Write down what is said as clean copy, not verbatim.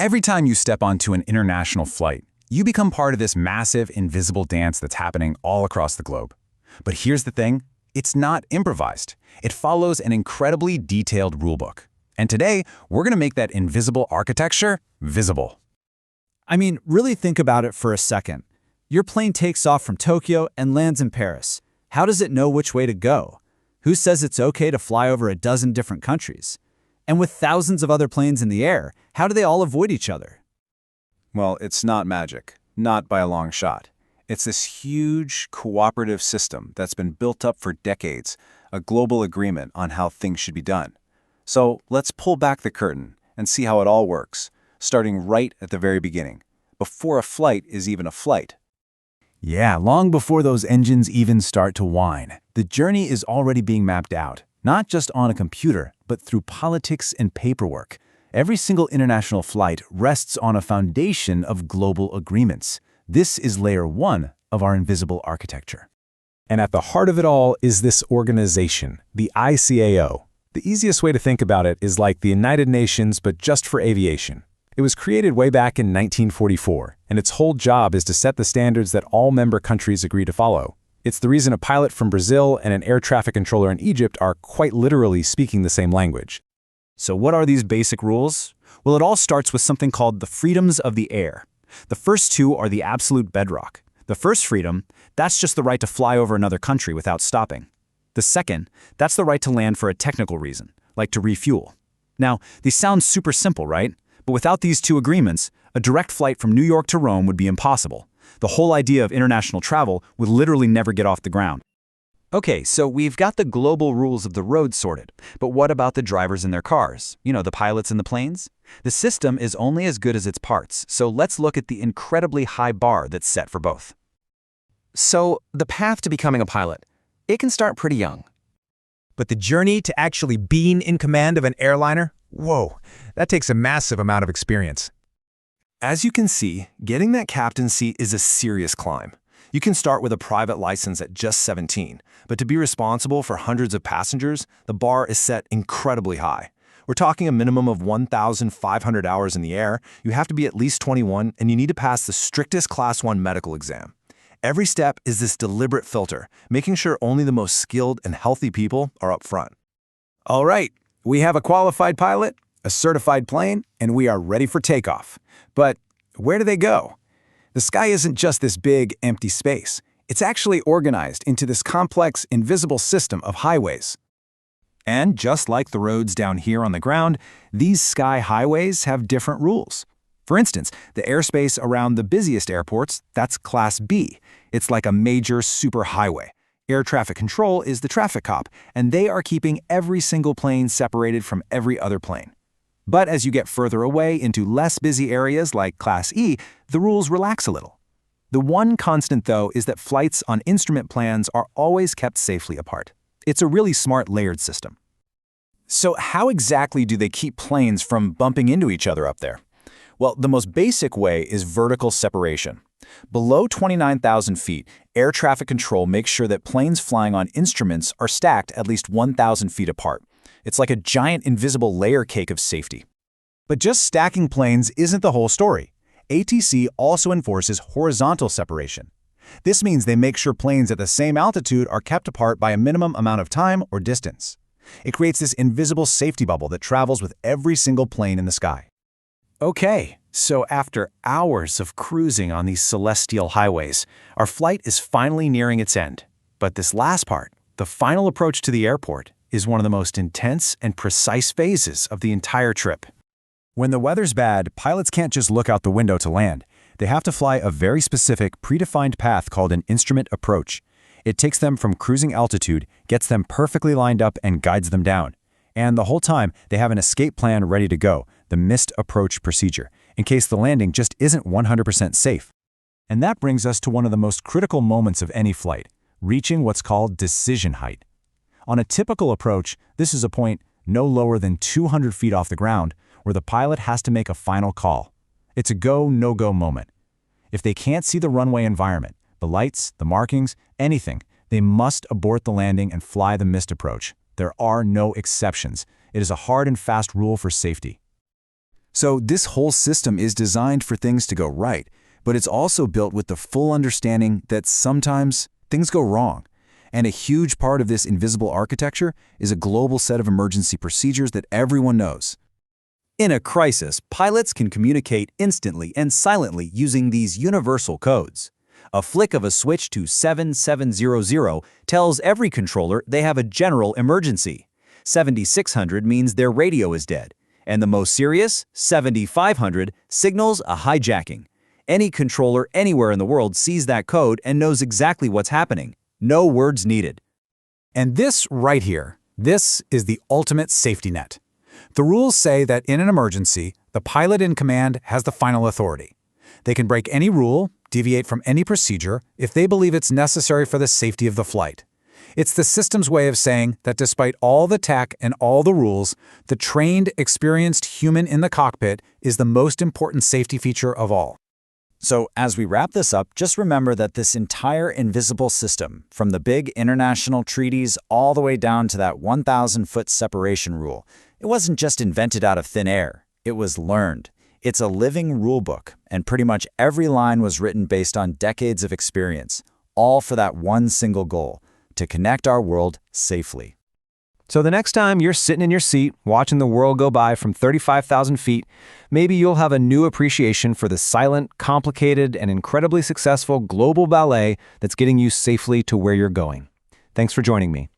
Every time you step onto an international flight, you become part of this massive, invisible dance that's happening all across the globe. But here's the thing, it's not improvised. It follows an incredibly detailed rulebook. And today, we're going to make that invisible architecture visible. I mean, really think about it for a second. Your plane takes off from Tokyo and lands in Paris. How does it know which way to go? Who says it's okay to fly over a dozen different countries? And with thousands of other planes in the air, how do they all avoid each other? Well, it's not magic, not by a long shot. It's this huge, cooperative system that's been built up for decades, a global agreement on how things should be done. So let's pull back the curtain and see how it all works, starting right at the very beginning, before a flight is even a flight. Yeah, long before those engines even start to whine, the journey is already being mapped out, not just on a computer, but through politics and paperwork. Every single international flight rests on a foundation of global agreements. This is layer one of our invisible architecture. And at the heart of it all is this organization, the ICAO. The easiest way to think about it is like the United Nations, but just for aviation. It was created way back in 1944, and its whole job is to set the standards that all member countries agree to follow. It's the reason a pilot from Brazil and an air traffic controller in Egypt are quite literally speaking the same language. So what are these basic rules? Well, it all starts with something called the freedoms of the air. The first two are the absolute bedrock. The first freedom, that's just the right to fly over another country without stopping. The second, that's the right to land for a technical reason, like to refuel. Now, these sound super simple, right? But without these two agreements, a direct flight from New York to Rome would be impossible. The whole idea of international travel would literally never get off the ground. Okay, so we've got the global rules of the road sorted, but what about the drivers in their cars? You know, the pilots in the planes? The system is only as good as its parts, so let's look at the incredibly high bar that's set for both. So, the path to becoming a pilot, it can start pretty young. But the journey to actually being in command of an airliner? Whoa, that takes a massive amount of experience. As you can see, getting that captain's seat is a serious climb. You can start with a private license at just 17, but to be responsible for hundreds of passengers, the bar is set incredibly high. We're talking a minimum of 1,500 hours in the air, you have to be at least 21, and you need to pass the strictest Class 1 medical exam. Every step is this deliberate filter, making sure only the most skilled and healthy people are up front. All right, we have a qualified pilot, a certified plane, and we are ready for takeoff. But where do they go? The sky isn't just this big, empty space. It's actually organized into this complex, invisible system of highways. And just like the roads down here on the ground, these sky highways have different rules. For instance, the airspace around the busiest airports, that's Class B. It's like a major superhighway. Air traffic control is the traffic cop, and they are keeping every single plane separated from every other plane. But as you get further away into less busy areas like Class E, the rules relax a little. The one constant, though, is that flights on instrument plans are always kept safely apart. It's a really smart layered system. So how exactly do they keep planes from bumping into each other up there? Well, the most basic way is vertical separation. Below 29,000 feet, air traffic control makes sure that planes flying on instruments are stacked at least 1,000 feet apart. It's like a giant invisible layer cake of safety. But just stacking planes isn't the whole story. ATC also enforces horizontal separation. This means they make sure planes at the same altitude are kept apart by a minimum amount of time or distance. It creates this invisible safety bubble that travels with every single plane in the sky. Okay, so after hours of cruising on these celestial highways, our flight is finally nearing its end. But this last part, the final approach to the airport, is one of the most intense and precise phases of the entire trip. When the weather's bad, pilots can't just look out the window to land. They have to fly a very specific, predefined path called an instrument approach. It takes them from cruising altitude, gets them perfectly lined up, and guides them down. And the whole time, they have an escape plan ready to go, the missed approach procedure, in case the landing just isn't 100% safe. And that brings us to one of the most critical moments of any flight, reaching what's called decision height. On a typical approach, this is a point no lower than 200 feet off the ground where the pilot has to make a final call. It's a go, no-go moment. If they can't see the runway environment, the lights, the markings, anything, they must abort the landing and fly the missed approach. There are no exceptions. It is a hard and fast rule for safety. So this whole system is designed for things to go right, but it's also built with the full understanding that sometimes things go wrong. And a huge part of this invisible architecture is a global set of emergency procedures that everyone knows. In a crisis, pilots can communicate instantly and silently using these universal codes. A flick of a switch to 7700 tells every controller they have a general emergency. 7600 means their radio is dead. And the most serious, 7500, signals a hijacking. Any controller anywhere in the world sees that code and knows exactly what's happening. No words needed. And this right here, this is the ultimate safety net. The rules say that in an emergency, the pilot in command has the final authority. They can break any rule, deviate from any procedure, if they believe it's necessary for the safety of the flight. It's the system's way of saying that despite all the tech and all the rules, the trained, experienced human in the cockpit is the most important safety feature of all. So as we wrap this up, just remember that this entire invisible system, from the big international treaties all the way down to that 1,000-foot separation rule, it wasn't just invented out of thin air. It was learned. It's a living rule book, and pretty much every line was written based on decades of experience, all for that one single goal: to connect our world safely. So the next time you're sitting in your seat watching the world go by from 35,000 feet, maybe you'll have a new appreciation for the silent, complicated, and incredibly successful global ballet that's getting you safely to where you're going. Thanks for joining me.